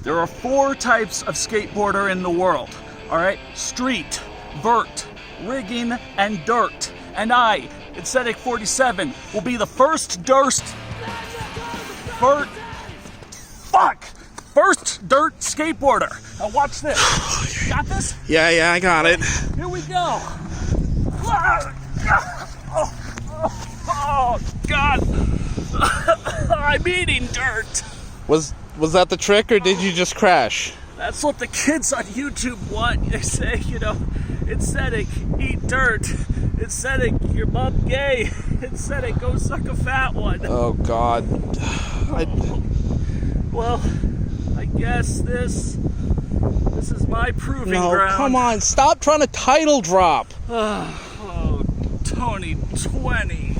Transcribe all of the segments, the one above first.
There are 4 types of skateboarder in the world, all right? Street, vert, rigging, and dirt. And I, Aesthetic47, will be the first first dirt skateboarder. Now watch this. Got this? Yeah, I got it. Here we go. Oh God. I'm eating dirt. Was that the trick, or did you just crash? That's what the kids on YouTube want. They say, Aesthetic, eat dirt. Aesthetic, your mom gay. Aesthetic, go suck a fat one. Oh God. Well, I guess this is my proving ground. No, come on, stop trying to title drop. Oh, Tony 20.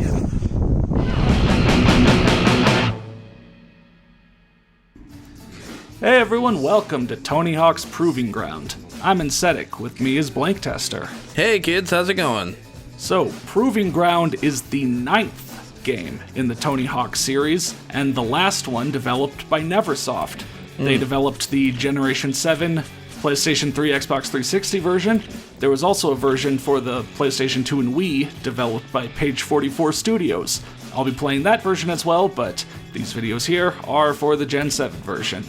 Hey everyone, welcome to Tony Hawk's Proving Ground. I'm Aesthetic, with me is Blank Tester. Hey kids, how's it going? So, Proving Ground is the 9th game in the Tony Hawk series, and the last one developed by Neversoft. They developed the Generation 7, PlayStation 3, Xbox 360 version. There was also a version for the PlayStation 2 and Wii, developed by Page 44 Studios. I'll be playing that version as well, but these videos here are for the Gen 7 version.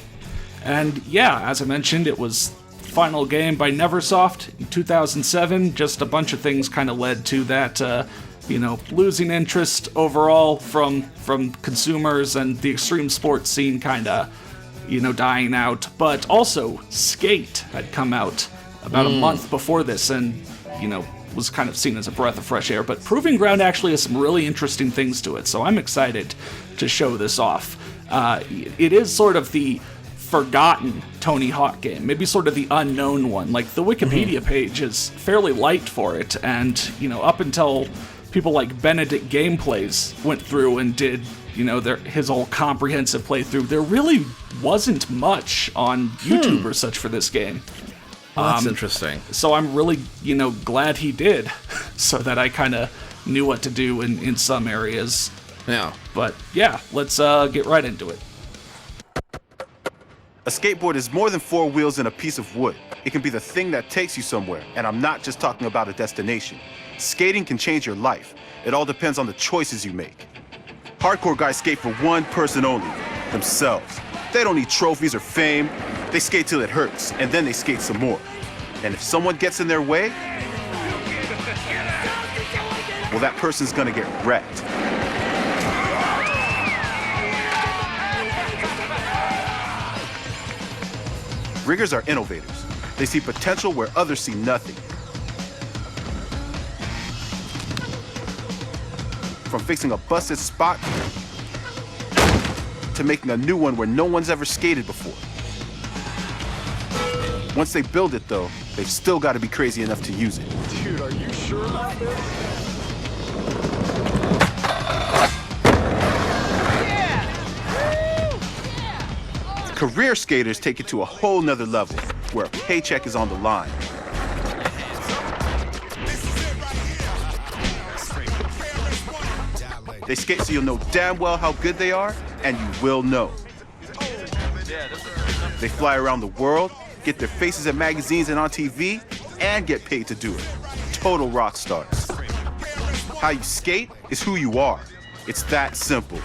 And yeah, as I mentioned, it was the final game by Neversoft in 2007. Just a bunch of things kind of led to that, losing interest overall from consumers, and the extreme sports scene kind of, dying out. But also, Skate had come out about a month before this, and, was kind of seen as a breath of fresh air. But Proving Ground actually has some really interesting things to it, so I'm excited to show this off. It is sort of the forgotten Tony Hawk game, maybe sort of the unknown one. Like, the Wikipedia page is fairly light for it, and, up until people like Benedict Gameplays went through and did, his whole comprehensive playthrough, there really wasn't much on YouTube or such for this game. Well, that's interesting. So I'm really, glad he did, so that I kind of knew what to do in some areas. Yeah. But yeah, let's get right into it. A skateboard is more than 4 wheels and a piece of wood. It can be the thing that takes you somewhere, and I'm not just talking about a destination. Skating can change your life. It all depends on the choices you make. Hardcore guys skate for one person only, themselves. They don't need trophies or fame. They skate till it hurts, and then they skate some more. And if someone gets in their way, well, that person's gonna get wrecked. Riggers are innovators. They see potential where others see nothing. From fixing a busted spot to making a new one where no one's ever skated before. Once they build it, though, they've still got to be crazy enough to use it. Dude, are you sure about this? Career skaters take it to a whole nother level, where a paycheck is on the line. They skate so you'll know damn well how good they are, and you will know. They fly around the world, get their faces in magazines and on TV, and get paid to do it. Total rock stars. How you skate is who you are. It's that simple.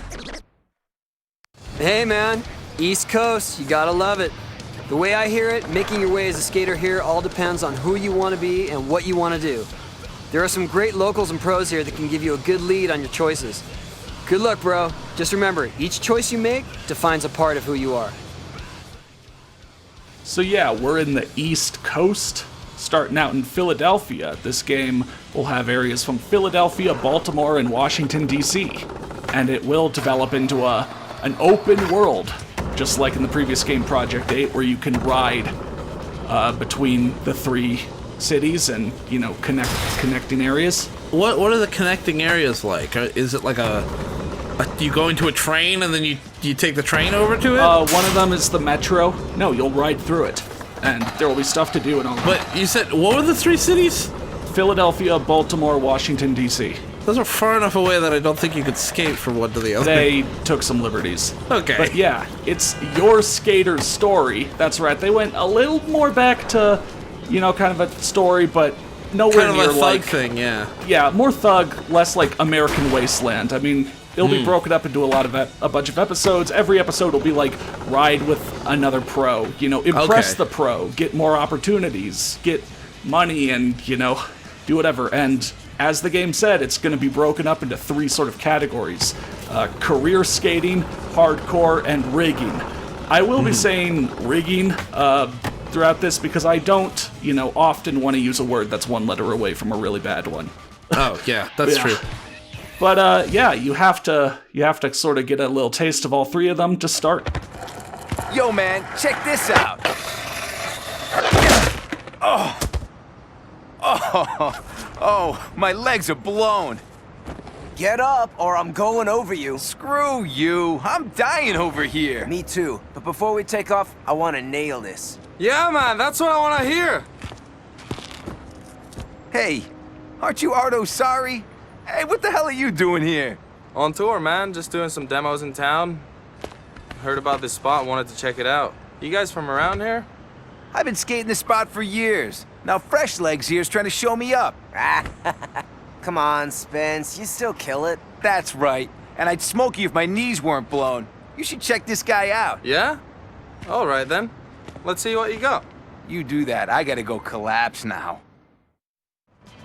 Hey man, East Coast, you gotta love it. The way I hear it, making your way as a skater here all depends on who you want to be and what you want to do. There are some great locals and pros here that can give you a good lead on your choices. Good luck, bro. Just remember, each choice you make defines a part of who you are. So yeah, we're in the East Coast, starting out in Philadelphia. This game will have areas from Philadelphia, Baltimore, and Washington, D.C. And it will develop into an open world, just like in the previous game, Project 8, where you can ride between the 3 cities and, connecting areas. What are the connecting areas like? Is it like you go into a train and then you take the train over to it? One of them is the metro. No, you'll ride through it, and there will be stuff to do and all. But you said, what were the 3 cities? Philadelphia, Baltimore, Washington, D.C. Those are far enough away that I don't think you could skate from one to the other. They took some liberties. Okay. But yeah, it's your skater's story. That's right. They went a little more back to, kind of a story, but nowhere kind of near a thug like thing, yeah. Yeah, more thug, less like American Wasteland. I mean, it'll be broken up into a bunch of episodes. Every episode will be like ride with another pro. Impress the pro, get more opportunities, get money, and do whatever. And as the game said, it's going to be broken up into 3 sort of categories: career skating, hardcore, and rigging. I will be saying rigging throughout this because I don't, often want to use a word that's 1 letter away from a really bad one. Oh yeah, that's true. But you have to sort of get a little taste of all 3 of them to start. Yo, man, check this out. Oh, my legs are blown. Get up, or I'm going over you. Screw you. I'm dying over here. Me too. But before we take off, I want to nail this. Yeah, man, that's what I want to hear. Hey, aren't you Arto sorry? Hey, what the hell are you doing here? On tour, man. Just doing some demos in town. Heard about this spot, wanted to check it out. You guys from around here? I've been skating this spot for years. Now Fresh Legs here's trying to show me up. Come on, Spence. You still kill it. That's right. And I'd smoke you if my knees weren't blown. You should check this guy out. Yeah? All right, then. Let's see what you got. You do that. I gotta go collapse now.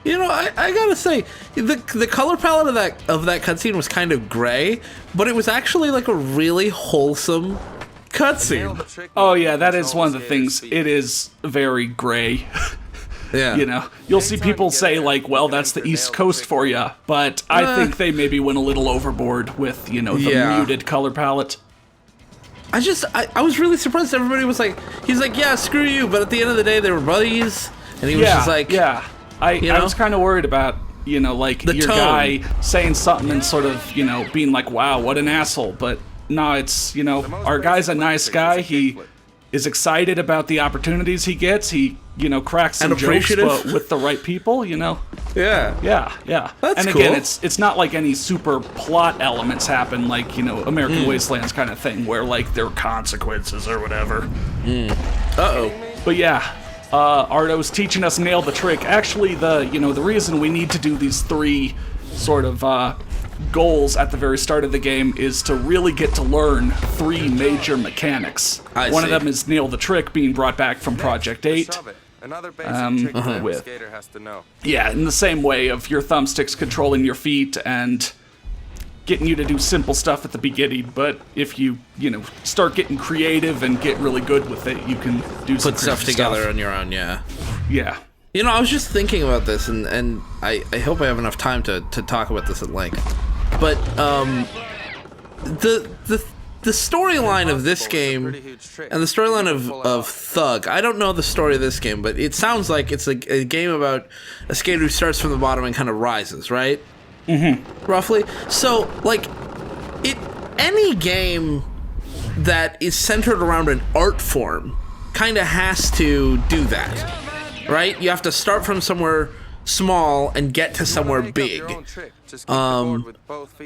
I gotta say, the color palette of that cutscene was kind of gray, but it was actually like a really wholesome cutscene. Oh yeah, that is one of the things. It is very gray. Yeah. You'll see people say like, well, that's the East Coast for you, but I think they maybe went a little overboard with, the muted color palette. I was really surprised everybody was like, he's like, yeah, screw you, but at the end of the day, they were buddies, and he was just like... Yeah, I was kind of worried about, like, the your tone. guy saying something and sort of, being like, wow, what an asshole, but no, it's, our guy's a nice guy, he is excited about the opportunities he gets, he, cracks some jokes, but with the right people, Yeah. Yeah. That's and cool. again, it's not like any super plot elements happen like, American Wastelands kind of thing where like there are consequences or whatever. Uh-oh. But yeah, Arto's teaching us nail the trick. Actually, the reason we need to do these 3 sort of goals at the very start of the game is to really get to learn 3 major mechanics. One of them is nail the trick, being brought back from Project 8. Another basic trick that every with- skater has to know. Yeah, in the same way of your thumbsticks controlling your feet and getting you to do simple stuff at the beginning, but if you, start getting creative and get really good with it, you can do some Put stuff crazy together on your own, yeah. Yeah. I was just thinking about this, and I hope I have enough time to talk about this at length. But, the storyline of this game and the storyline of Thug, I don't know the story of this game, but it sounds like it's a game about a skater who starts from the bottom and kind of rises, right? Mm-hmm. Roughly. So, like, any game that is centered around an art form kind of has to do that, right? You have to start from somewhere small and get to somewhere big.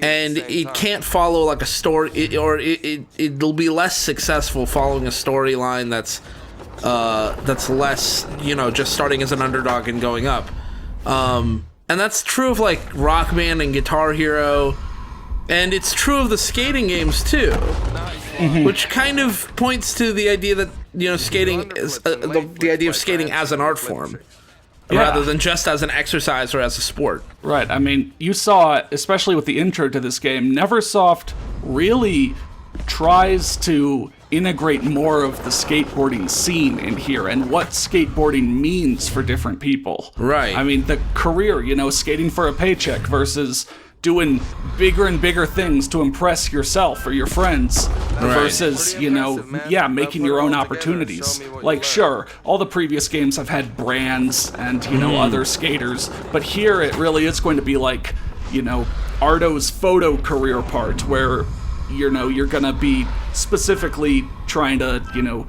And it can't follow like a story, it'll be less successful following a storyline that's less, just starting as an underdog and going up. And that's true of like Rockman and Guitar Hero, and it's true of the skating games too, which kind of points to the idea that skating is the idea of skating as an art form. Rather than just as an exercise or as a sport. Right. I mean, you saw, especially with the intro to this game, Neversoft really tries to integrate more of the skateboarding scene in here and what skateboarding means for different people. Right. I mean, the career, skating for a paycheck versus doing bigger and bigger things to impress yourself or your friends versus, making your own opportunities. Like, sure, all the previous games have had brands and, other skaters, but here it really is going to be like, Arto's photo career part where, you're gonna be specifically trying to,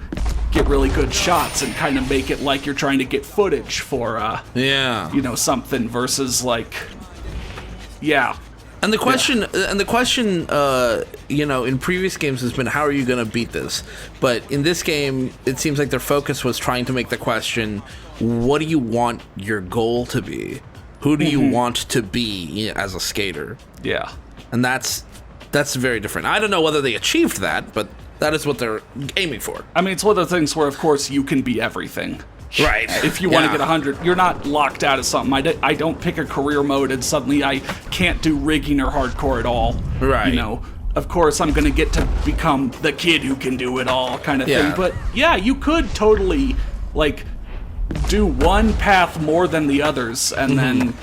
get really good shots and kind of make it like you're trying to get footage for, something versus like, Yeah. And the question, you know, in previous games has been, how are you going to beat this? But in this game, it seems like their focus was trying to make the question, what do you want your goal to be? Who do you want to be as a skater? Yeah. And that's very different. I don't know whether they achieved that, but that is what they're aiming for. I mean, it's one of the things where, of course, you can be everything. Right. If you want to get 100, you're not locked out of something. I don't pick a career mode and suddenly I can't do rigging or hardcore at all. Right. You know, of course I'm going to get to become the kid who can do it all kind of thing. But yeah, you could totally, like, do one path more than the others and then,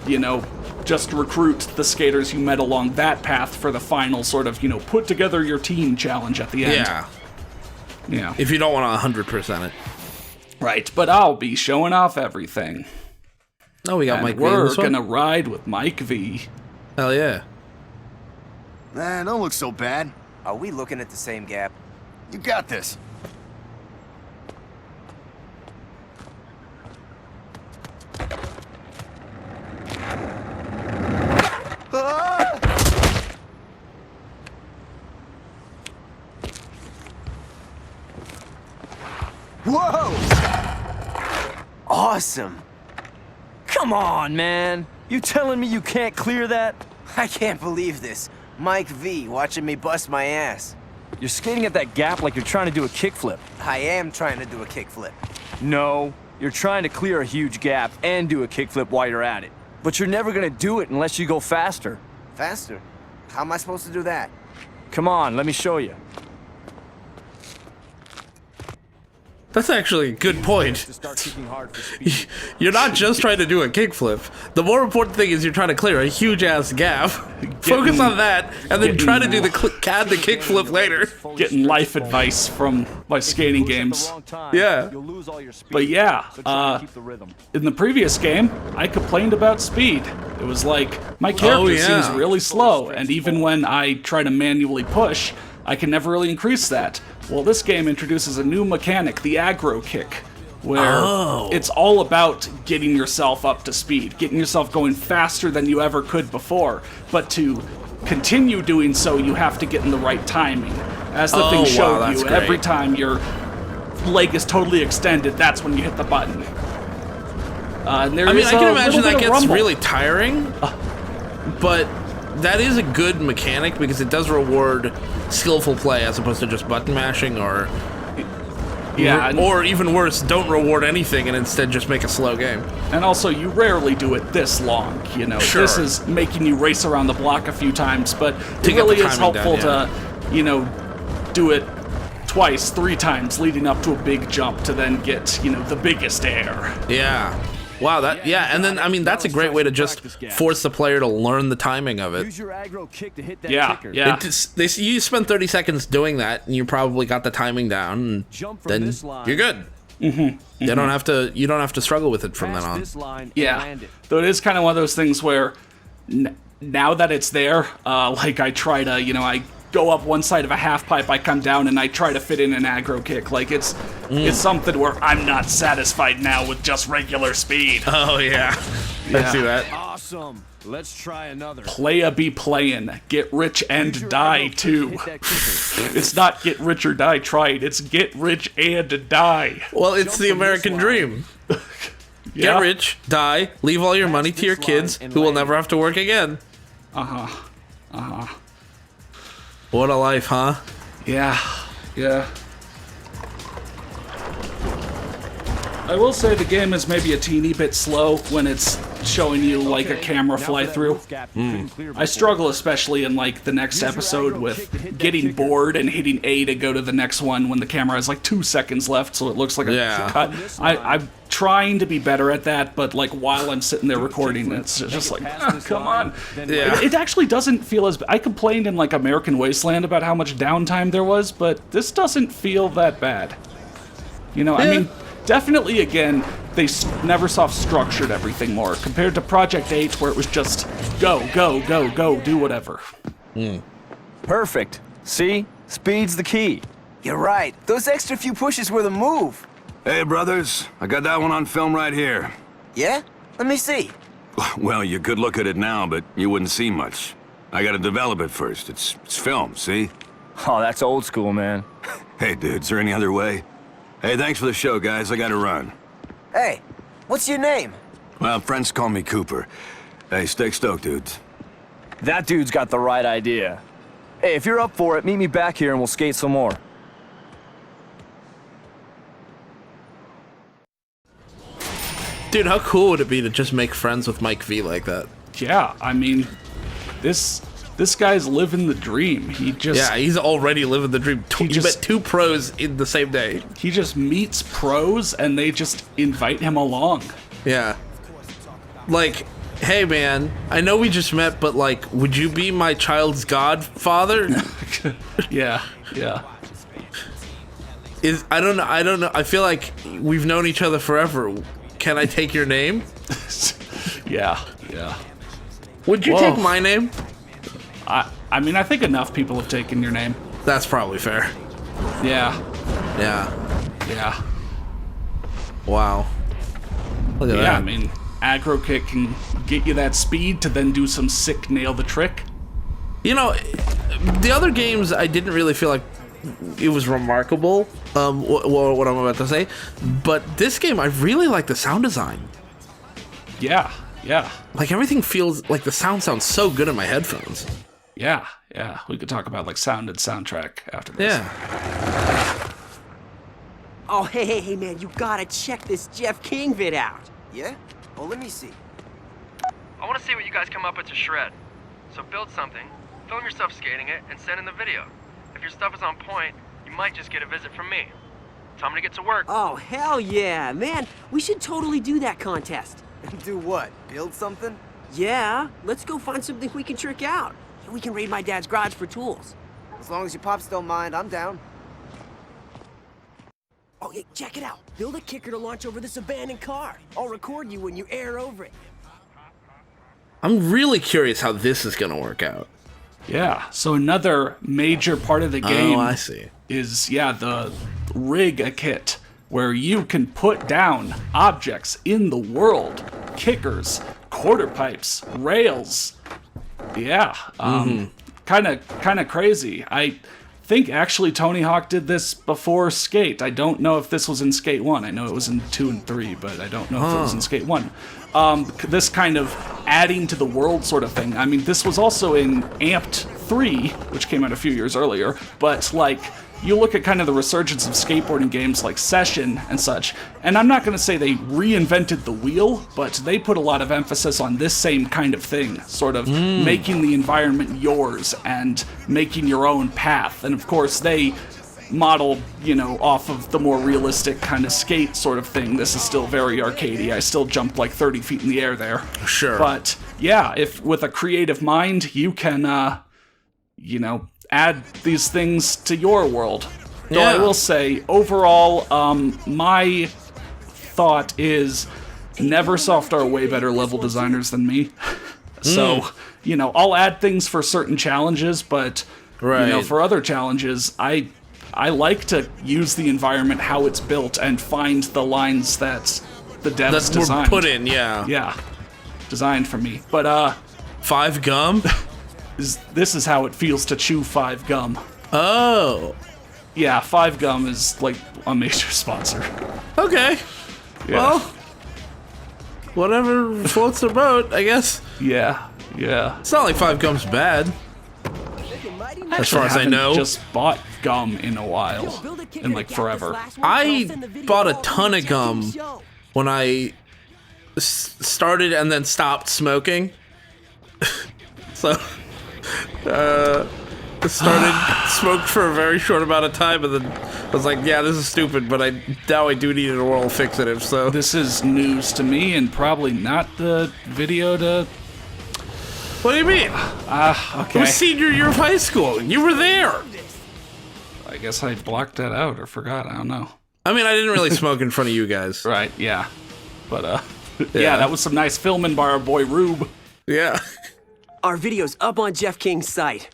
you know, just recruit the skaters you met along that path for the final sort of, you know, put together your team challenge at the end. Yeah. Yeah. If you don't want to 100% it. Right, but I'll be showing off everything. Oh, we got And Mike V in we're this one? gonna ride with Mike V. Hell yeah. Man, don't look so bad. Are we looking at the same gap? You got this. Whoa! Awesome. Come on, man. You telling me you can't clear that? I can't believe this. Mike V watching me bust my ass. You're skating at that gap like you're trying to do a kickflip. I am trying to do a kickflip. No, you're trying to clear a huge gap and do a kickflip while you're at it. But you're never gonna do it unless you go faster. Faster? How am I supposed to do that? Come on, let me show you. That's actually a good point. You're not just trying to do a kickflip. The more important thing is you're trying to clear a huge ass gap. Focus on that, and then try to do the kickflip later. Getting life advice from my skating games. Yeah. But yeah, in the previous game, I complained about speed. It was like, my character seems really slow, and even when I try to manually push, I can never really increase that. Well, this game introduces a new mechanic, the aggro kick, where it's all about getting yourself up to speed, getting yourself going faster than you ever could before. But to continue doing so, you have to get in the right timing. As the thing showed you, every time your leg is totally extended, that's when you hit the button. And there I mean, is I can a imagine little that bit of gets rumble. really tiring, but that is a good mechanic because it does reward skillful play as opposed to just button mashing or or even worse, don't reward anything and instead just make a slow game. And also, you rarely do it this long, you know. Sure. This is making you race around the block a few times, but it To get really the is timing helpful down, to, you know, do it twice, 3 times leading up to a big jump to then get, you know, the biggest air. Yeah. Wow, that and then I mean that's a great way to just force the player to learn the timing of it. Use your aggro kick to hit that Yeah, kicker. yeah. You spend 30 seconds doing that, and you probably got the timing down, and Jump from then this line. you're good. You don't have to struggle with it from then Pass on. this line and Yeah. land it. Though it is kind of one of those things where now that it's there, like I try to, you know, I go up one side of a half pipe, I come down, and I try to fit in an aggro kick. Like it's something where I'm not satisfied now with just regular speed. Oh yeah, I see that. Awesome. Let's try another. Playa be playin', get rich and die too. It's not get rich or die trying, it's get rich and die. Well, it's the American dream. Yeah. Get rich, die, leave all your money to your kids, who will never have to work again. What a life, huh? Yeah. I will say the game is maybe a teeny bit slow when it's showing you like a camera fly through. I struggle especially in like the next episode with getting bored and hitting A to go to the next one when the camera has like 2 seconds left, so it looks like a cut. I'm trying to be better at that, but like while I'm sitting there recording, it's just like, come on. Yeah. It actually doesn't feel as... I complained in like American Wasteland about how much downtime there was, but this doesn't feel that bad. You know, I mean, definitely, again, Neversoft structured everything more compared to Project 8, where it was just go, do whatever. Perfect. See? Speed's the key. You're right. Those extra few pushes were the move. Hey, brothers. I got that one on film right here. Yeah? Let me see. Well, you could look at it now, but you wouldn't see much. I gotta develop it first. It's film, see? Oh, that's old school, man. Hey, dude, is there any other way? Hey, thanks for the show, guys. I gotta run. Hey, what's your name? Well, friends call me Cooper. Hey, stay stoked, dudes. That dude's got the right idea. Hey, if you're up for it, meet me back here and we'll skate some more. Dude, how cool would it be to just make friends with Mike V like that? Yeah, I mean, this guy's living the dream. Yeah, he's already living the dream. He met 2 pros in the same day. He just meets pros and they just invite him along. Yeah. Like, hey man, I know we just met, but like, would you be my child's godfather? Yeah. I don't know. I feel like we've known each other forever. Can I take your name? Yeah. Would you take my name? I mean, I think enough people have taken your name. That's probably fair. Yeah. Wow. Look at that. Yeah, I mean, Aggro Kick can get you that speed to then do some sick nail the trick. You know, the other games I didn't really feel like it was remarkable, what I'm about to say, but this game I really like the sound design. Yeah. Like everything feels like the sound sounds so good in my headphones. Yeah. We could talk about like sound and soundtrack after this. Yeah. Oh, hey, man, you gotta check this Jeff King vid out. Yeah? Well, let me see. I want to see what you guys come up with to shred. So build something, film yourself skating it, and send in the video. If your stuff is on point, you might just get a visit from me. Tell me to get to work. Oh, hell yeah, man. We should totally do that contest. Do what? Build something? Yeah, let's go find something we can trick out. We can raid my dad's garage for tools. As long as your pops don't mind, I'm down. Oh, yeah, check it out. Build a kicker to launch over this abandoned car. I'll record you when you air over it. I'm really curious how this is gonna work out. Yeah, so another major part of the game I see. is, the rig-a-kit, where you can put down objects in the world. Kickers, quarter pipes, rails. Yeah, kind of crazy. I think actually Tony Hawk did this before Skate. I don't know if this was in Skate 1. I know it was in 2 and 3, but I don't know if it was in Skate 1. This kind of adding to the world sort of thing. I mean, this was also in Amped 3, which came out a few years earlier, but like, you look at kind of the resurgence of skateboarding games like Session and such, and I'm not going to say they reinvented the wheel, but they put a lot of emphasis on this same kind of thing, sort of making the environment yours and making your own path. And of course, they modeled, off of the more realistic kind of skate sort of thing. This is still very arcadey. I still jumped like 30 feet in the air there. Sure. But yeah, if with a creative mind, you can, add these things to your world. Though I will say, overall, my thought is Neversoft are way better level designers than me. So, I'll add things for certain challenges, but, for other challenges, I like to use the environment, how it's built, and find the lines that the devs designed. Were put in, yeah. Yeah. Designed for me. But, 5 gum? This is how it feels to chew 5 gum. Oh. Yeah, 5 gum is like a major sponsor. Okay. Yeah. Well, whatever floats their boat, I guess. Yeah. It's not like 5 gum's bad. As far as I know. Just bought gum in a while, in like forever. I bought a ton of gum when I started and then stopped smoking. So, smoked for a very short amount of time, and then I was like, yeah, this is stupid, but now I do need an oral fixative, so. This is news to me, and probably not the video to... What do you mean? Okay. It was senior year of high school. You were there. I guess I blocked that out or forgot, I don't know. I mean, I didn't really smoke in front of you guys. Right, yeah. But, yeah, that was some nice filming by our boy Rube. Yeah. Our video's up on Jeff King's site.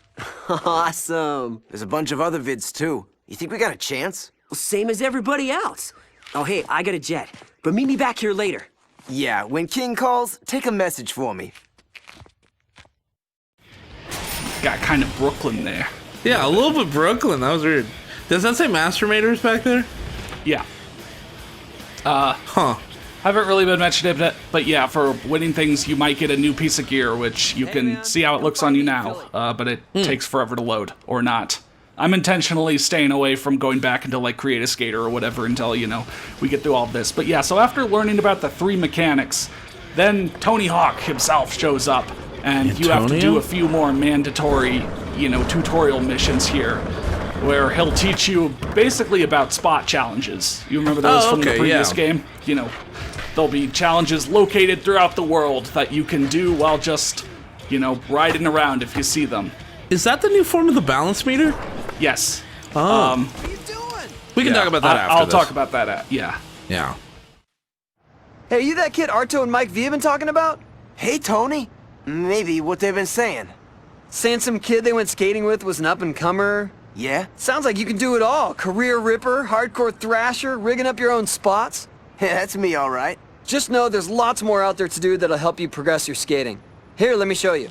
Awesome. There's a bunch of other vids, too. You think we got a chance? Well, same as everybody else. Oh, hey, I got a jet. But meet me back here later. Yeah, when King calls, take a message for me. Got kind of Brooklyn there. Yeah, a little bit Brooklyn. That was weird. Does that say Masturbators back there? Yeah. Huh. Haven't really been mentioned it, but yeah, for winning things, you might get a new piece of gear, which you can see how it looks on you now, but it takes forever to load, or not. I'm intentionally staying away from going back into, like, Create a Skater or whatever until, you know, we get through all of this. But yeah, so after learning about the 3 mechanics, then Tony Hawk himself shows up, and you have to do a few more mandatory, you know, tutorial missions here, where he'll teach you basically about spot challenges. You remember those from the previous game? You know, there'll be challenges located throughout the world that you can do while just, you know, riding around if you see them. Is that the new form of the balance meter? Yes. Oh. What are you doing? We can talk about that after I'll this. talk about that, yeah. Yeah. Hey, you that kid Arto and Mike V have been talking about? Hey, Tony. Maybe what they've been saying. Saying some kid they went skating with was an up-and-comer. Yeah? Sounds like you can do it all. Career ripper, hardcore thrasher, rigging up your own spots. Yeah, that's me, all right. Just know there's lots more out there to do that'll help you progress your skating. Here, let me show you.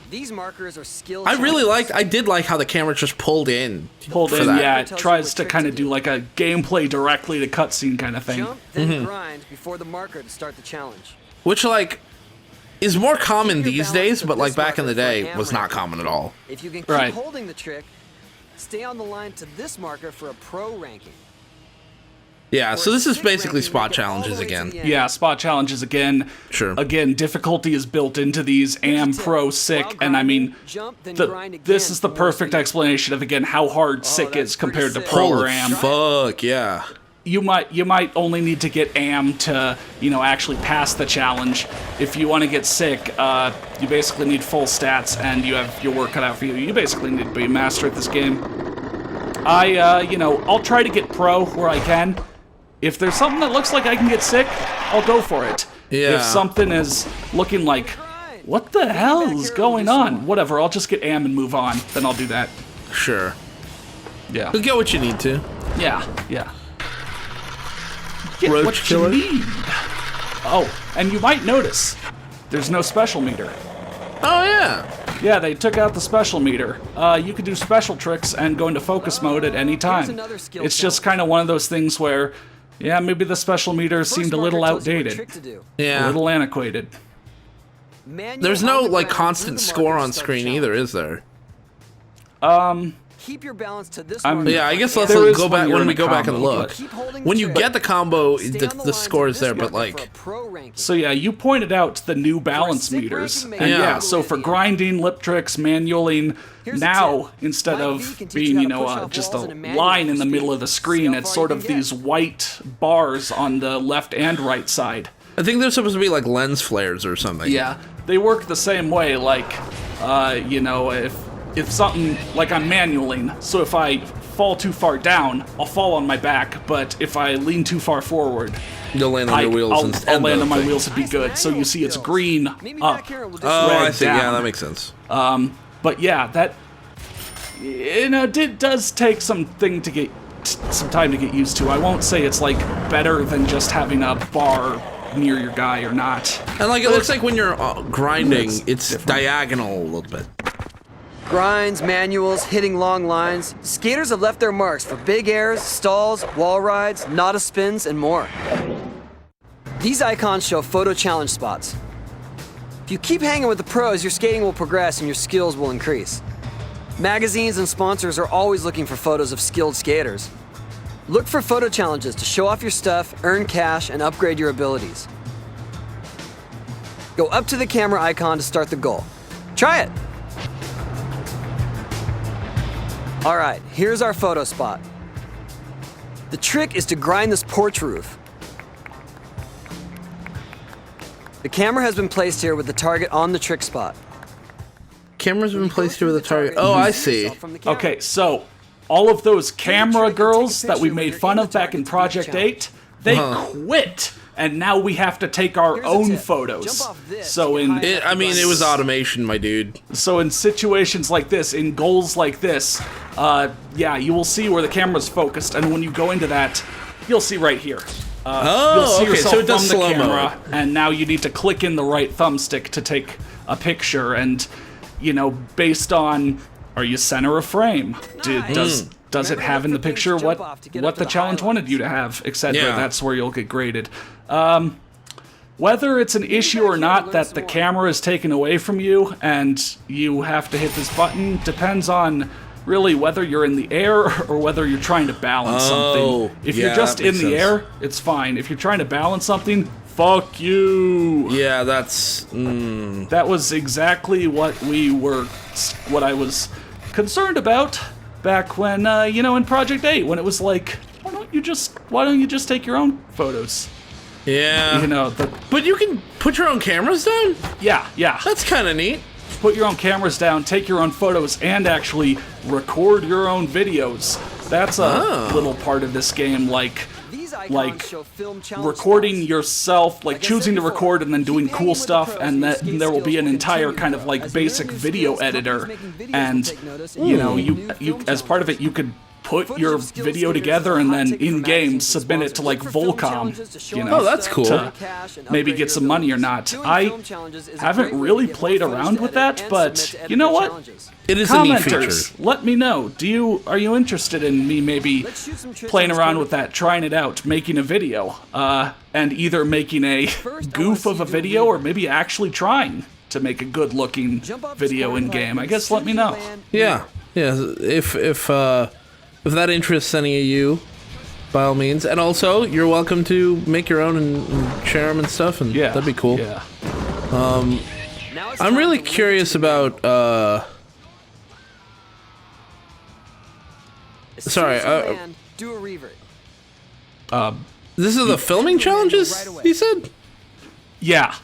These markers are skill I did like how the camera just pulled in. Yeah, it tries to kind of do like a gameplay directly to cutscene kind of thing. Jump, then grind before the marker to start the challenge. Which, like, is more common these days, but, like, back in the day, was not common at all. If you can keep holding the trick, stay on the line to this marker for a pro ranking. Yeah, so this is basically spot challenges again. Yeah, spot challenges again. Sure. Again, difficulty is built into these, Am, Pro, Sick, and I mean, this is the perfect explanation of, again, how hard Sick is compared to Pro or Am. Fuck, yeah. You might only need to get Am to, you know, actually pass the challenge. If you want to get Sick, you basically need full stats, and you have your work cut out for you. You basically need to be a master at this game. You know, I'll try to get Pro where I can. If there's something that looks like I can get Sick, I'll go for it. Yeah. If something is looking like, what the hell is going on? Whatever, I'll just get Am and move on. Then I'll do that. Sure. Yeah. You'll get what you need to. Yeah, yeah. Get Roach what killer. you need. Oh, and you might notice, there's no special meter. Oh, yeah. Yeah, they took out the special meter. You could do special tricks and go into focus mode at any time. It's just kind of one of those things where, yeah, maybe the special meter seemed a little outdated. Yeah. A little antiquated. There's no, like, constant score on screen either, is there? Keep your balance to this yeah, I guess let's go back when we go back and look. When you get the combo, the score is there, but like... So yeah, you pointed out the new balance meters. And yeah, so for grinding, lip tricks, manualing, now, instead of being, you know, just a line in the middle of the screen, it's sort of these white bars on the left and right side. I think they're supposed to be like lens flares or something. Yeah, they work the same way, like, you know, if something, like I'm manualing, so if I fall too far down, I'll fall on my back, but if I lean too far forward, you'll land on your wheels. I'll land on my wheels and be good. So you see it's green up, oh, I see. down. Yeah, that makes sense. But yeah, that, you know, it does take some time to get used to. I won't say it's like better than just having a bar near your guy or not. And like it looks like when you're grinding, it's diagonal a little bit. Grinds, manuals, hitting long lines. Skaters have left their marks for big airs, stalls, wall rides, nada spins, and more. These icons show photo challenge spots. If you keep hanging with the pros, your skating will progress and your skills will increase. Magazines and sponsors are always looking for photos of skilled skaters. Look for photo challenges to show off your stuff, earn cash, and upgrade your abilities. Go up to the camera icon to start the goal. Try it! All right, here's our photo spot. The trick is to grind this porch roof. The camera has been placed here with the target on the trick spot. Camera's been placed here with the target. Oh, I see. Okay, so all of those camera girls that we made fun of back in Project 8, they quit. And now we have to take our own photos. So it was automation, my dude. So in situations like this, in goals like this, yeah, you will see where the camera's focused, and when you go into that, you'll see right here. You'll see okay, yourself so it does from the slow-mo. camera, and now you need to click in the right thumbstick to take a picture, and, you know, based on, are you center of frame? Does it have in the picture what the challenge wanted you to have, etc.? Yeah. That's where you'll get graded. Whether it's an issue or not that the camera is taken away from you and you have to hit this button depends on really whether you're in the air or whether you're trying to balance something. If you're just in the air, it's fine. If you're trying to balance something, fuck you. Yeah, that's... That was exactly what I was concerned about back when, you know, in Project 8, when it was like, why don't you just take your own photos? Yeah. You know, but you can put your own cameras down? Yeah. That's kind of neat. Put your own cameras down, take your own photos, and actually record your own videos. That's a little part of this game, like recording yourself, like choosing to record and then doing cool stuff, and then there will be an entire kind of like basic video editor, and you know, you as part of it, you could put your video together and then in-game submit it to like Volcom, you know, that's cool. To maybe get some money or not. I haven't really played around with that, but you know what? It is a neat feature. Commenters, let me know. Are you interested in me maybe playing around with that, trying it out, making a video, and either making a goof of a video or maybe actually trying to make a good-looking video in-game? I guess let me know. Yeah. If that interests any of you, by all means. And also, you're welcome to make your own and share them and stuff, and that'd be cool. Yeah. I'm really curious about, sorry, do a revert. this is the filming challenges, he said? Yeah.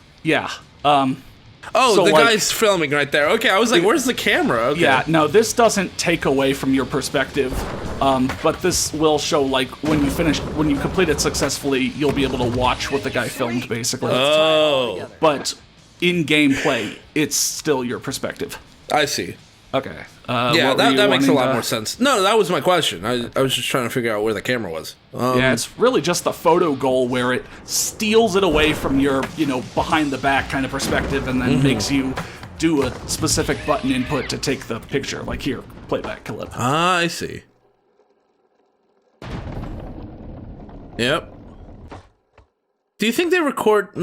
Oh, so the like, guy's filming right there. Okay, I was like, where's the camera? Okay. Yeah, no, this doesn't take away from your perspective, but this will show, like, when you complete it successfully, you'll be able to watch what the guy filmed, basically. Oh. But in gameplay, it's still your perspective. I see. Okay. Yeah, that makes a lot more sense. No, that was my question. I was just trying to figure out where the camera was. Yeah, it's really just the photo goal where it steals it away from your, you know, behind the back kind of perspective and then makes you do a specific button input to take the picture. Like here, playback clip. Ah, I see. Yep. Do you think they record...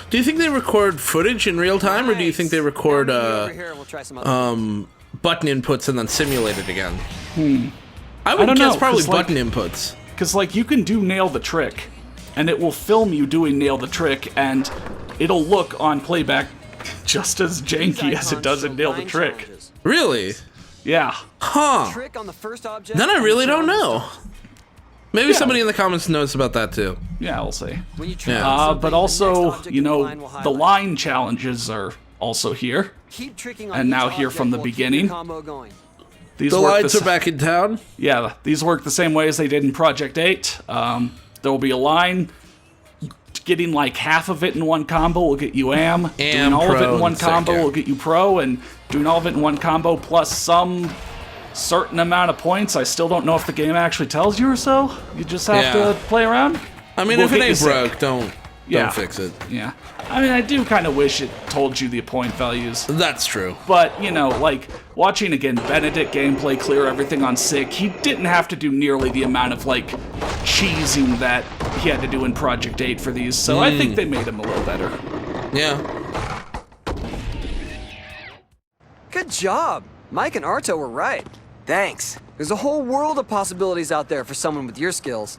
Do you think they record footage in real time, or do you think they record button inputs and then simulate it again? I would guess probably button inputs. Because, like, you can do Nail the Trick, and it will film you doing Nail the Trick, and it'll look on playback just as janky as it does in Nail the Trick. Really? Yeah. Huh. Then I really don't know. Maybe somebody in the comments knows about that too. Yeah, we'll see. Yeah. But also, you know, the line challenges are also here. And now here from the beginning. The lights are back in town? Yeah, these work the same way as they did in Project 8. There will be a line. Getting like half of it in one combo will get you AM. Doing all of it in one combo will get you Pro. And doing all of it in one combo plus some certain amount of points. I still don't know if the game actually tells you or so. You just have to play around. I mean, if it ain't broke, don't fix it. Yeah. I mean, I do kind of wish it told you the point values. That's true. But, you know, like, watching, again, Benedict gameplay clear everything on SICK, he didn't have to do nearly the amount of, like, cheesing that he had to do in Project 8 for these, so I think they made him a little better. Yeah. Good job. Mike and Arto were right. Thanks. There's a whole world of possibilities out there for someone with your skills.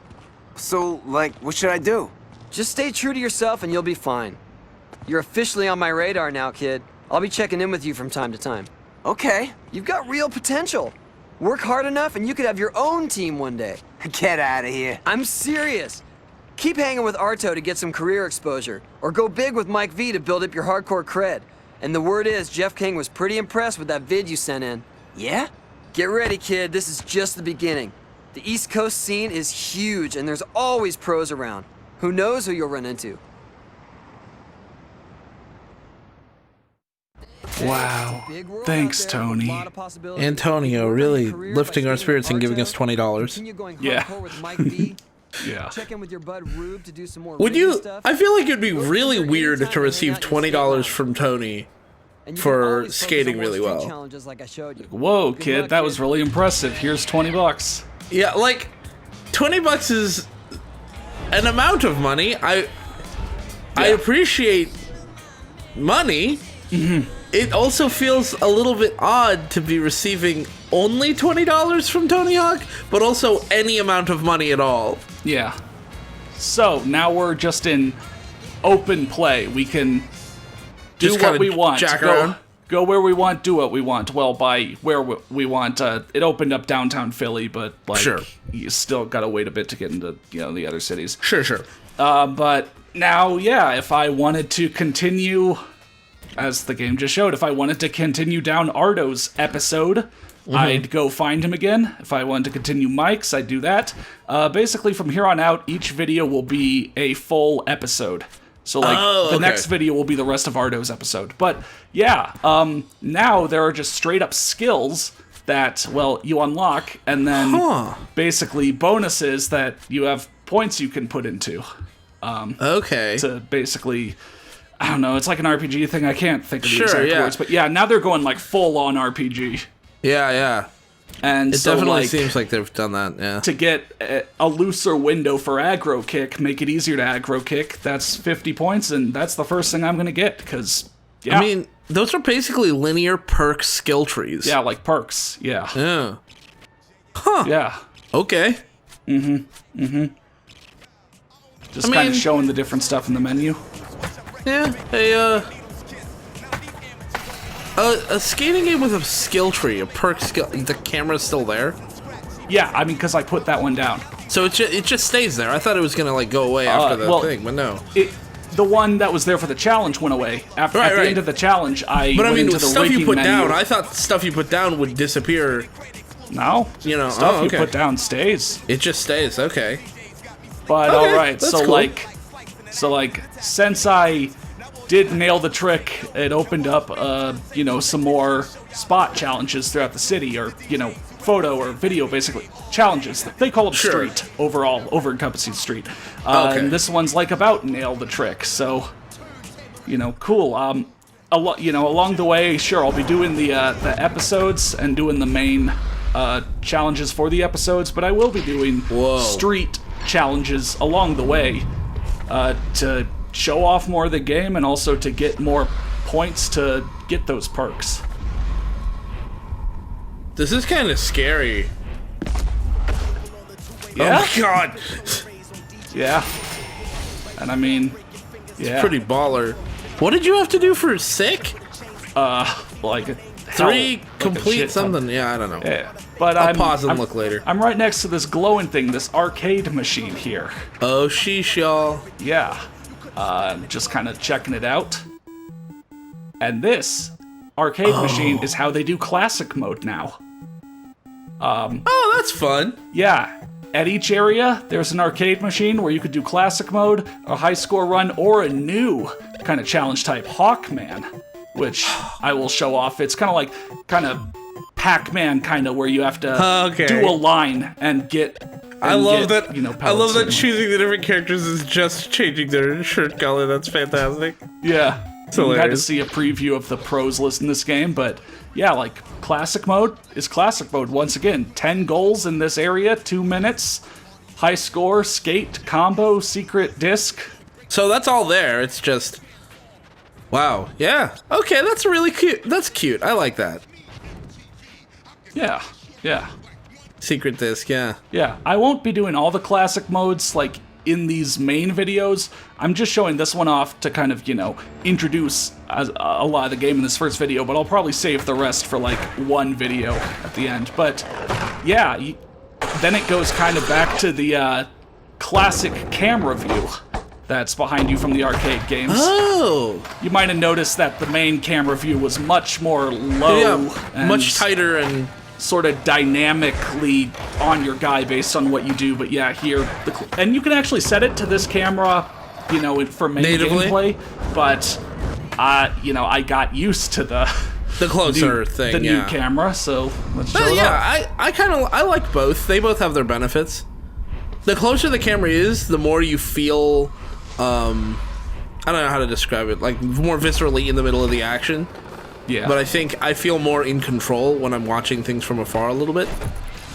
So, like, what should I do? Just stay true to yourself and you'll be fine. You're officially on my radar now, kid. I'll be checking in with you from time to time. Okay. You've got real potential. Work hard enough and you could have your own team one day. Get out of here. I'm serious. Keep hanging with Arto to get some career exposure, or go big with Mike V to build up your hardcore cred. And the word is, Jeff King was pretty impressed with that vid you sent in. Yeah? Get ready, kid. This is just the beginning. The East Coast scene is huge, and there's always pros around. Who knows who you'll run into? Wow. Thanks, Tony. Antonio really lifting our spirits and giving us $20. Yeah. Yeah. Check in with your bud Rube to do some more Would reading you? stuff. I feel like it'd be really Anytime weird you to hang receive out in your skate $20 lounge. from Tony And you can for always focus skating on more really street well. Challenges like I showed you. Whoa, Good kid, luck, that was really impressive. Here's $20. Yeah, like $20 is an amount of money. I appreciate money. It also feels a little bit odd to be receiving only $20 from Tony Hawk, but also any amount of money at all. Yeah. So now we're just in open play. We can do Just what kinda we want. jack around? Go where we want, do what we want. Well, by where we want, it opened up downtown Philly, but like Sure. you still got to wait a bit to get into the other cities. Sure. But now, yeah, if I wanted to continue, as the game just showed, if I wanted to continue down Arto's episode, I'd go find him again. If I wanted to continue Mike's, I'd do that. Basically, from here on out, each video will be a full episode. So, like, the next video will be the rest of Arto's episode. But, yeah, now there are just straight-up skills that, well, you unlock, and then basically bonuses that you have points you can put into. To basically... I don't know, it's like an RPG thing. I can't think of the exact words. But yeah, now they're going, like, full-on RPG. Yeah. And it so, definitely like, seems like they've done that, yeah. To get a looser window for aggro kick, make it easier to aggro kick, that's 50 points, and that's the first thing I'm going to get, because, yeah. I mean, those are basically linear perk skill trees. Yeah, like perks, yeah. Yeah. Huh. Yeah. Okay. Just kind of showing the different stuff in the menu. Yeah, a skating game with a skill tree, a perk skill. The camera's still there. Yeah, I mean, because I put that one down. So it just stays there. I thought it was gonna like go away after the thing, but no. The one that was there for the challenge went away. At the end of the challenge, I went into the stuff you put menu. down. I thought stuff you put down would disappear. No, stuff you put down stays. It just stays. Okay. But all right, so cool. like since I did nail the trick, it opened up some more spot challenges throughout the city, or photo or video basically challenges. They call it street overall, over encompassing street. And this one's like about nail the trick. So cool. Along the way, sure, I'll be doing the episodes and doing the main challenges for the episodes, but I will be doing street challenges along the way to show off more of the game and also to get more points to get those perks. This is kind of scary. Yeah? Oh my god. Yeah. And I mean, yeah. Pretty baller. What did you have to do for sick? Like 3 complete something. Yeah, I don't know. Yeah. But I'll pause and look later. I'm right next to this glowing thing, this arcade machine here. Oh, sheesh, y'all. Yeah. Just kind of checking it out. And this arcade machine is how they do classic mode now. Oh, that's fun. Yeah. At each area, there's an arcade machine where you could do classic mode, a high score run, or a new kind of challenge type, Hawkman, which I will show off. It's kind of Pac-Man kind of, where you have to do a line and get. I love that. I love that and choosing the different characters is just changing their shirt color. That's fantastic. Yeah. It's You had to hilarious. see a preview of the pros list in this game, but yeah, like classic mode is classic mode. Once again, 10 goals in this area, 2 minutes, high score, skate, combo, secret disc. So that's all there. It's just, wow, yeah, okay, that's really cute. That's cute. I like that. Yeah, yeah. Secret disc, yeah. Yeah, I won't be doing all the classic modes like in these main videos. I'm just showing this one off to kind of, introduce a lot of the game in this first video, but I'll probably save the rest for like one video at the end. But yeah, then it goes kind of back to the classic camera view that's behind you from the arcade games. Oh! You might have noticed that the main camera view was much more low. Yeah, much tighter and sort of dynamically on your guy based on what you do. But yeah, here, and you can actually set it to this camera, for main gameplay. But, I got used to the closer thing, the new camera. So let's show it off. I like both. They both have their benefits. the closer the camera is, the more you feel, I don't know how to describe it, like more viscerally in the middle of the action. Yeah. But I think I feel more in control when I'm watching things from afar a little bit.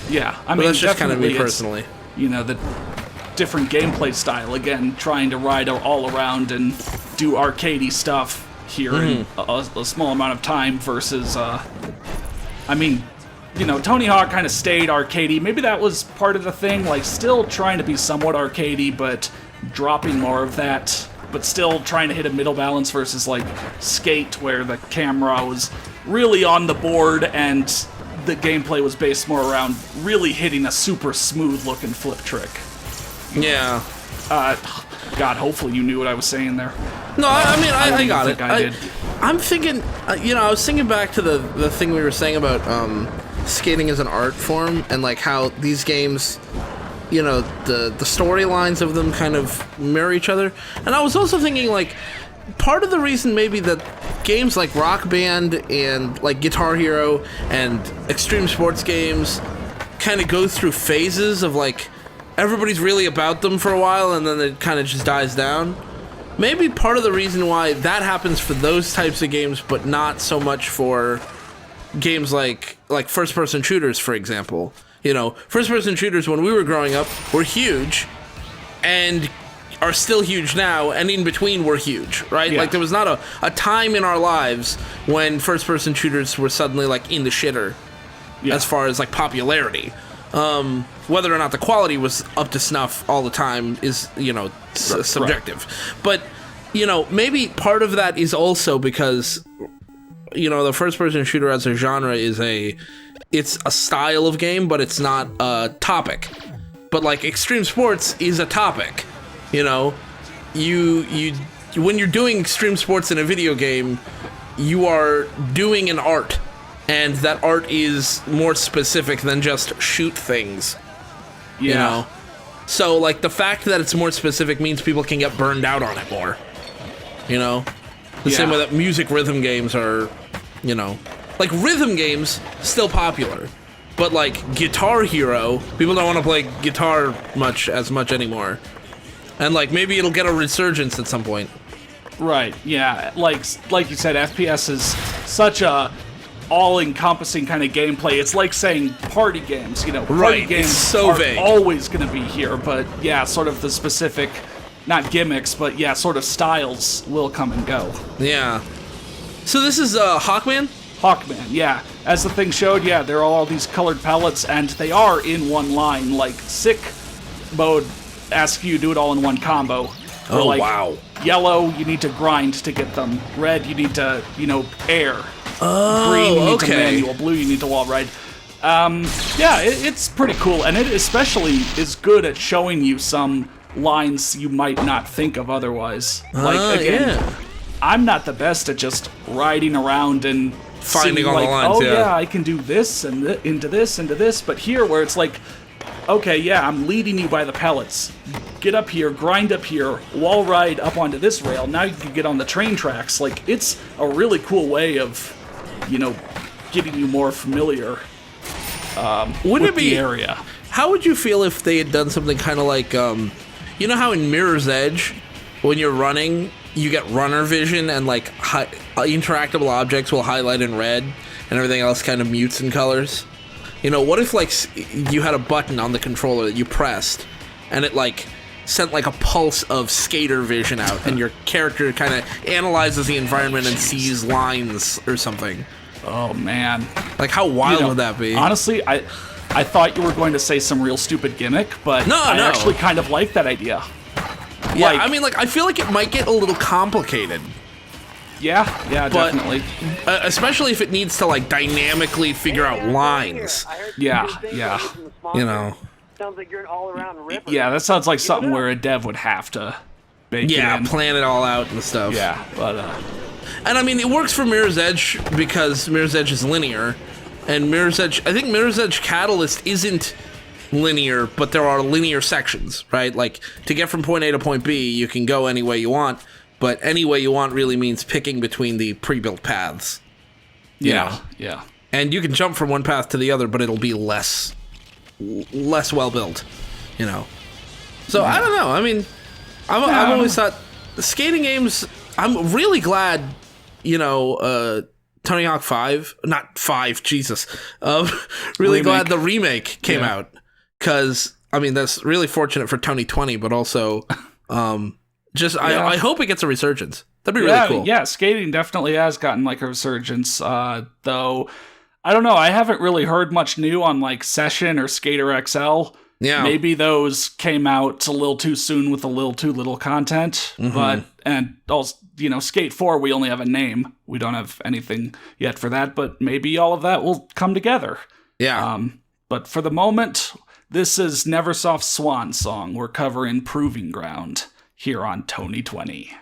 Yeah, I But mean, that's just kind of me definitely personally. You know, the different gameplay style. Again, trying to ride all around and do arcadey stuff here in a small amount of time versus, I mean, you know, Tony Hawk kind of stayed arcadey. Maybe that was part of the thing, like still trying to be somewhat arcadey, but dropping more of that, but still trying to hit a middle balance versus like Skate, where the camera was really on the board and the gameplay was based more around really hitting a super smooth looking flip trick. Yeah. God, hopefully you knew what I was saying there. No, I mean, I got it. I did. I'm thinking, you know, I was thinking back to the thing we were saying about skating as an art form, and like how these games, you know, the storylines of them kind of mirror each other. And I was also thinking, like, part of the reason maybe that games like Rock Band and like Guitar Hero and extreme sports games kind of go through phases of like everybody's really about them for a while and then it kind of just dies down. Maybe part of the reason why that happens for those types of games, but not so much for games like first-person shooters, for example. You know, first-person shooters when we were growing up were huge, and are still huge now, and in between were huge, right? Yeah. Like there was not a time in our lives when first-person shooters were suddenly like in the shitter as far as like popularity. Whether or not the quality was up to snuff all the time is, you know, subjective. Right. But, you know, maybe part of that is also because, you know, the first-person shooter as a genre is it's a style of game, but it's not a topic. But like extreme sports is a topic. You know, you when you're doing extreme sports in a video game, you are doing an art, and that art is more specific than just shoot things. Yeah. You know? So like the fact that it's more specific means people can get burned out on it more. You know? The same way that music rhythm games are, you know, like rhythm games still popular. But like Guitar Hero, people don't want to play guitar as much anymore. And like maybe it'll get a resurgence at some point. Right. Yeah. Like you said, FPS is such a all-encompassing kind of gameplay. It's like saying party games. You know, party games it's so are vague. always going to be here, but yeah, sort of the specific, not gimmicks, but yeah, sort of styles will come and go. Yeah. So this is Hawkman? Hawkman, yeah. As the thing showed, yeah, there are all these colored pellets, and they are in one line. Like Sick mode asks you to do it all in one combo. Oh, like, wow. Yellow, you need to grind to get them. Red, you need to, you know, air. Oh, Green, you need to okay. manual. Blue, you need to wall ride. Yeah, it's pretty cool, and it especially is good at showing you some lines you might not think of otherwise. Like, again, I'm not the best at just riding around and finding seeing, all like, the lines, oh yeah, I can do this and into this, but here where it's like, okay, yeah, I'm leading you by the pellets. Get up here, grind up here, wall ride up onto this rail. Now you can get on the train tracks. Like, it's a really cool way of, you know, getting you more familiar with the area. How would you feel if they had done something kind of like, you know how in Mirror's Edge, when you're running, you get runner vision and like interactable objects will highlight in red and everything else kind of mutes in colors? You know, what if like you had a button on the controller that you pressed and it like sent like a pulse of skater vision out and your character kind of analyzes the environment and sees lines or something? Oh man. Like how wild would that be? Honestly, I thought you were going to say some real stupid gimmick, but I actually kind of like that idea. Yeah, I mean, like, I feel like it might get a little complicated. Yeah, definitely. Especially if it needs to, like, dynamically figure out lines. Yeah. You know. Sounds like you're an all-around ripper. Yeah, that sounds like something where a dev would have to bake it in. Plan it all out and stuff. Yeah, but... And, I mean, it works for Mirror's Edge because Mirror's Edge is linear. And Mirror's Edge... I think Mirror's Edge Catalyst isn't linear, but there are linear sections, right? Like, to get from point A to point B, you can go any way you want, but any way you want really means picking between the pre-built paths. Yeah. And you can jump from one path to the other, but it'll be less well built, you know. So I don't know. I mean, I've always thought the skating games. I'm really glad, Tony Hawk 5, not 5, Jesus. Really glad the remake came out, because I mean that's really fortunate for Tony 20, but also, I hope it gets a resurgence. That'd be really cool. Yeah, skating definitely has gotten like a resurgence. Though I don't know, I haven't really heard much new on like Session or Skater XL. Yeah, maybe those came out a little too soon with a little too little content. But and also, Skate 4, we only have a name. We don't have anything yet for that. But maybe all of that will come together. Yeah. But for the moment, this is Neversoft's Swan Song. We're covering Proving Ground here on Tony 20.